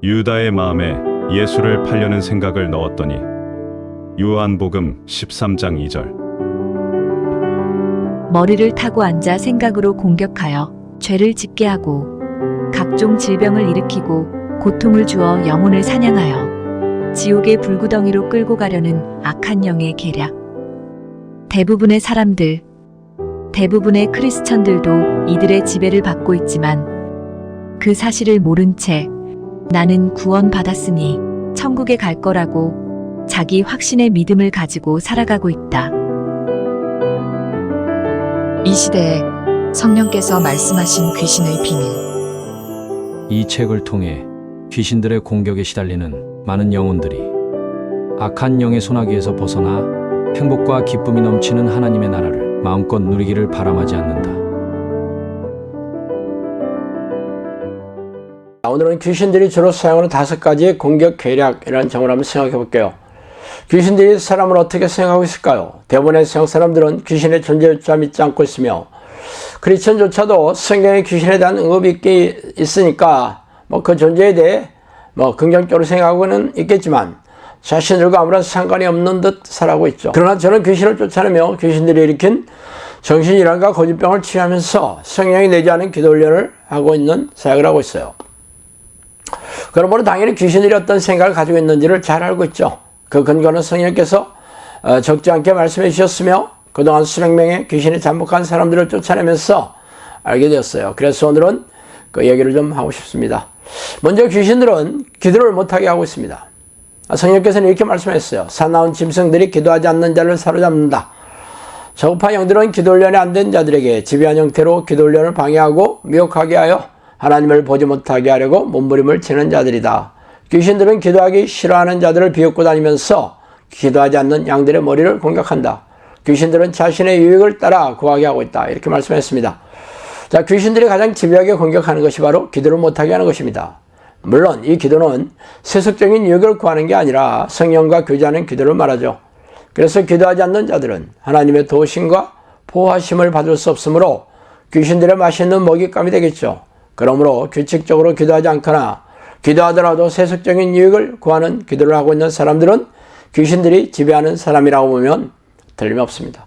유다의 마음에 예수를 팔려는 생각을 넣었더니 요한복음 13장 2절. 머리를 타고 앉아 생각으로 공격하여 죄를 짓게 하고 각종 질병을 일으키고 고통을 주어 영혼을 사냥하여 지옥의 불구덩이로 끌고 가려는 악한 영의 계략. 대부분의 사람들, 대부분의 크리스천들도 이들의 지배를 받고 있지만 그 사실을 모른 채 나는 구원받았으니 천국에 갈 거라고 자기 확신의 믿음을 가지고 살아가고 있다. 이 시대에 성령께서 말씀하신 귀신의 비밀. 이 책을 통해 귀신들의 공격에 시달리는 많은 영혼들이 악한 영의 소나기에서 벗어나 행복과 기쁨이 넘치는 하나님의 나라를 마음껏 누리기를 바람하지 않는다. 오늘은 귀신들이 주로 사용하는 5가지의 공격 계략이라는 점을 한번 생각해 볼게요. 귀신들이 사람을 어떻게 생각하고 있을까요? 대부분의 세상 사람들은 귀신의 존재조차 믿지 않고 있으며 크리스천조차도 성경에 귀신에 대한 응업이 있으니까 그 존재에 대해 긍정적으로 생각하고는 있겠지만 자신들과 아무런 상관이 없는 듯 살아가고 있죠. 그러나 저는 귀신을 쫓아내며 귀신들이 일으킨 정신질환과 고집병을 치유하면서 성령이 내지 않은 기도 훈련을 하고 있는 사역을 하고 있어요. 그러므로 당연히 귀신들이 어떤 생각을 가지고 있는지를 잘 알고 있죠. 그 근거는 성령께서 적지 않게 말씀해 주셨으며 그동안 수백 명의 귀신이 잠복한 사람들을 쫓아내면서 알게 되었어요. 그래서 오늘은 그 얘기를 좀 하고 싶습니다. 먼저 귀신들은 기도를 못하게 하고 있습니다. 성령께서는 이렇게 말씀하셨어요. 사나운 짐승들이 기도하지 않는 자를 사로잡는다. 저급한 영들은 기도 훈련이 안 된 자들에게 집요한 형태로 기도 훈련을 방해하고 미혹하게 하여 하나님을 보지 못하게 하려고 몸부림을 치는 자들이다. 귀신들은 기도하기 싫어하는 자들을 비웃고 다니면서 기도하지 않는 양들의 머리를 공격한다. 귀신들은 자신의 유익을 따라 구하게 하고 있다. 이렇게 말씀했습니다. 자, 귀신들이 가장 집요하게 공격하는 것이 바로 기도를 못하게 하는 것입니다. 물론 이 기도는 세속적인 유익을 구하는 게 아니라 성령과 교제하는 기도를 말하죠. 그래서 기도하지 않는 자들은 하나님의 도우심과 보호하심을 받을 수 없으므로 귀신들의 맛있는 먹잇감이 되겠죠. 그러므로 규칙적으로 기도하지 않거나 기도하더라도 세속적인 유익을 구하는 기도를 하고 있는 사람들은 귀신들이 지배하는 사람이라고 보면 틀림없습니다.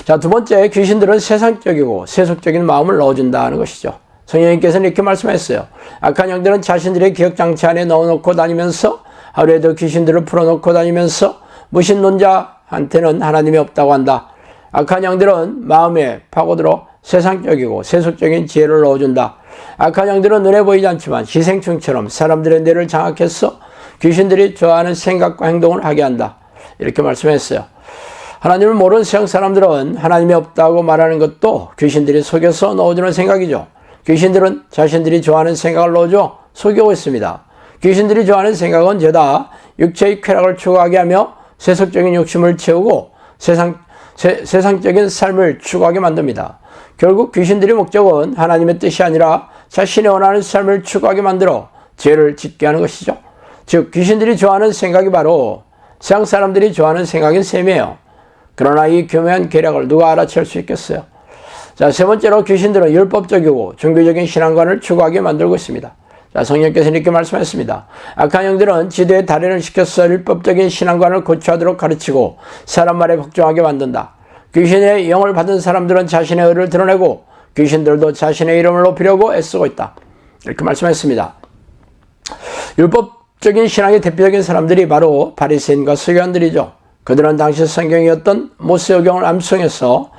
자, 두 번째, 귀신들은 세상적이고 세속적인 마음을 넣어준다는 것이죠. 성령님께서는 이렇게 말씀하셨어요. 악한 영들은 자신들의 기억장치 안에 넣어놓고 다니면서 하루에도 귀신들을 풀어놓고 다니면서 무신론자한테는 하나님이 없다고 한다. 악한 영들은 마음에 파고들어 세상적이고 세속적인 지혜를 넣어준다. 악한 영들은 눈에 보이지 않지만 기생충처럼 사람들의 뇌를 장악해서 귀신들이 좋아하는 생각과 행동을 하게 한다. 이렇게 말씀했어요. 하나님을 모르는 세상 사람들은 하나님이 없다고 말하는 것도 귀신들이 속여서 넣어주는 생각이죠. 귀신들은 자신들이 좋아하는 생각을 넣어줘 속이고 있습니다. 귀신들이 좋아하는 생각은 죄다 육체의 쾌락을 추구하게 하며 세속적인 욕심을 채우고 세상적인 삶을 추구하게 만듭니다. 결국 귀신들의 목적은 하나님의 뜻이 아니라 자신이 원하는 삶을 추구하게 만들어 죄를 짓게 하는 것이죠. 즉 귀신들이 좋아하는 생각이 바로 세상 사람들이 좋아하는 생각인 셈이에요. 그러나 이 교묘한 계략을 누가 알아챌 수 있겠어요? 자, 세 번째로 귀신들은 율법적이고 종교적인 신앙관을 추구하게 만들고 있습니다. 자, 성령께서는 이렇게 말씀하셨습니다. 악한 영들은 지도에 달인을 시켜서 율법적인 신앙관을 고취하도록 가르치고 사람 말에 복종하게 만든다. 귀신의 영을 받은 사람들은 자신의 의를 드러내고 귀신들도 자신의 이름을 높이려고 애쓰고 있다. 이렇게 말씀했습니다. 율법적인 신앙의 대표적인 사람들이 바로 바리새인과 서기관들이죠. 그들은 당시 성경이었던 모세오경을 암송해서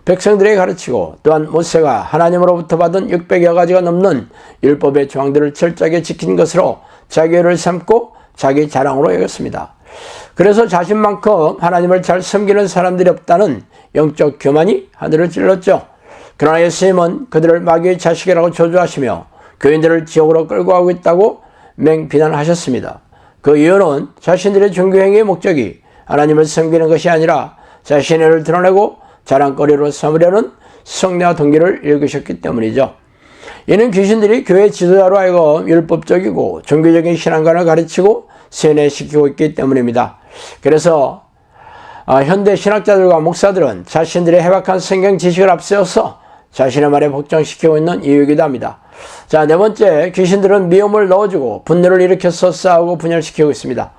백성들에게 가르치고 또한 모세가 하나님으로부터 받은 600여 가지가 넘는 율법의 조항들을 철저하게 지킨 것으로 자기 의를 삼고 자기 자랑으로 여겼습니다. 그래서 자신만큼 하나님을 잘 섬기는 사람들이 없다는 영적 교만이 하늘을 찔렀죠. 그러나 예수님은 그들을 마귀의 자식이라고 저주하시며 교인들을 지옥으로 끌고 가고 있다고 맹비난하셨습니다. 그 이유는 자신들의 종교행위의 목적이 하나님을 섬기는 것이 아니라 자신의 의를 드러내고 자랑거리로 삼으려는 성내와 동기를 읽으셨기 때문이죠. 이는 귀신들이 교회 지도자로 하여금 율법적이고 종교적인 신앙관을 가르치고 세뇌시키고 있기 때문입니다. 그래서 현대 신학자들과 목사들은 자신들의 해박한 성경 지식을 앞세워서 자신의 말에 복종시키고 있는 이유이기도 합니다. 자, 네 번째, 귀신들은 미움을 넣어주고 분노를 일으켜서 싸우고 분열시키고 있습니다.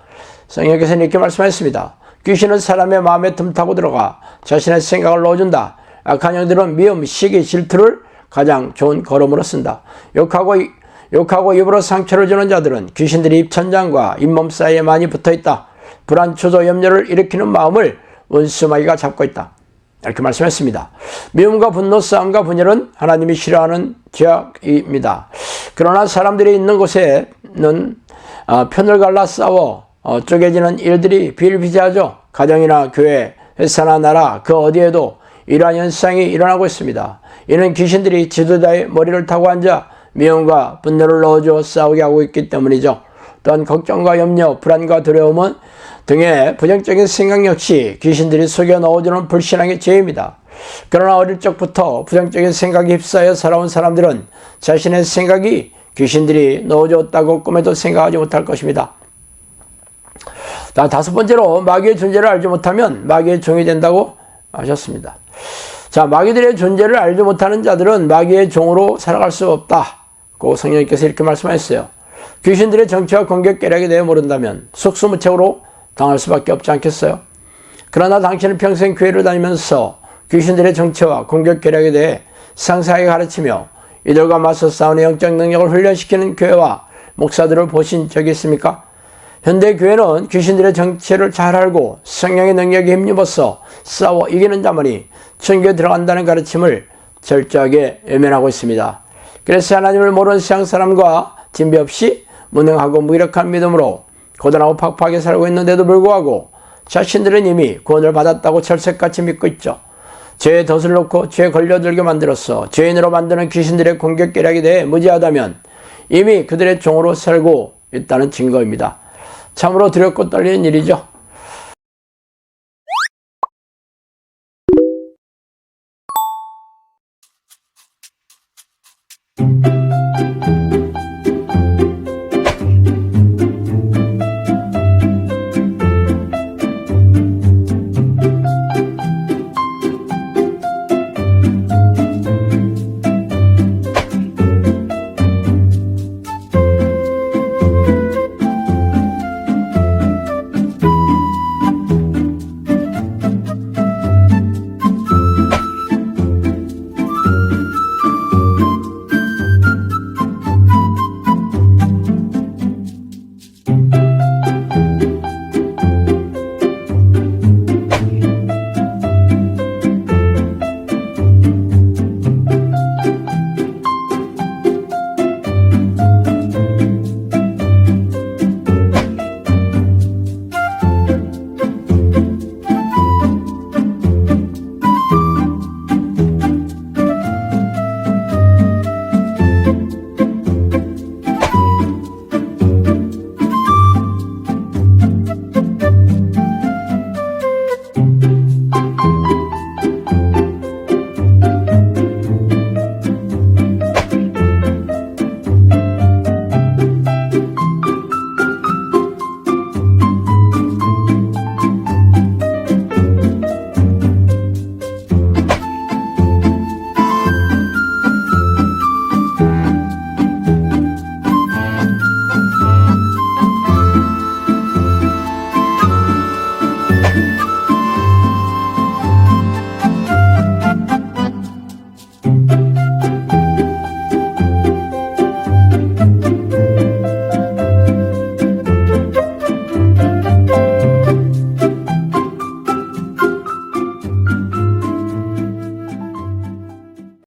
성령께서는 이렇게 말씀하셨습니다. 귀신은 사람의 마음에 틈타고 들어가 자신의 생각을 넣어준다. 악한 영들은 미움, 시기, 질투를 가장 좋은 걸음으로 쓴다. 욕하고 입으로 상처를 주는 자들은 귀신들이 입천장과 잇몸 사이에 많이 붙어있다. 불안, 초조, 염려를 일으키는 마음을 원수마귀가 잡고 있다. 이렇게 말씀했습니다. 미움과 분노, 싸움과 분열은 하나님이 싫어하는 죄악입니다. 그러나 사람들이 있는 곳에는 편을 갈라 싸워 쪼개지는 일들이 비일비재하죠. 가정이나 교회, 회사나 나라 그 어디에도 이러한 현상이 일어나고 있습니다. 이는 귀신들이 지도자의 머리를 타고 앉아 미움과 분노를 넣어주어 싸우게 하고 있기 때문이죠. 또한 걱정과 염려, 불안과 두려움 등의 부정적인 생각 역시 귀신들이 속여 넣어주는 불신앙의 죄입니다. 그러나 어릴 적부터 부정적인 생각에 휩싸여 살아온 사람들은 자신의 생각이 귀신들이 넣어주었다고 꿈에도 생각하지 못할 것입니다. 다섯 번째로 마귀의 존재를 알지 못하면 마귀의 종이 된다고 하셨습니다. 자, 마귀들의 존재를 알지 못하는 자들은 마귀의 종으로 살아갈 수 없다고 성령님께서 이렇게 말씀하셨어요. 귀신들의 정체와 공격 계략에 대해 모른다면 속수무책으로 당할 수밖에 없지 않겠어요? 그러나 당신은 평생 교회를 다니면서 귀신들의 정체와 공격 계략에 대해 상세하게 가르치며 이들과 맞서 싸우는 영적 능력을 훈련시키는 교회와 목사들을 보신 적이 있습니까? 현대 교회는 귀신들의 정체를 잘 알고 성령의 능력에 힘입어서 싸워 이기는 자만이 천국에 들어간다는 가르침을 철저하게 외면하고 있습니다. 그래서 하나님을 모르는 세상 사람과 진배 없이 무능하고 무기력한 믿음으로 고단하고 팍팍하게 살고 있는데도 불구하고 자신들은 이미 구원을 받았다고 철석같이 믿고 있죠. 죄에 덫을 놓고 죄에 걸려들게 만들어서 죄인으로 만드는 귀신들의 공격 계략에 대해 무지하다면 이미 그들의 종으로 살고 있다는 증거입니다. 참으로 두렵고 떨리는 일이죠.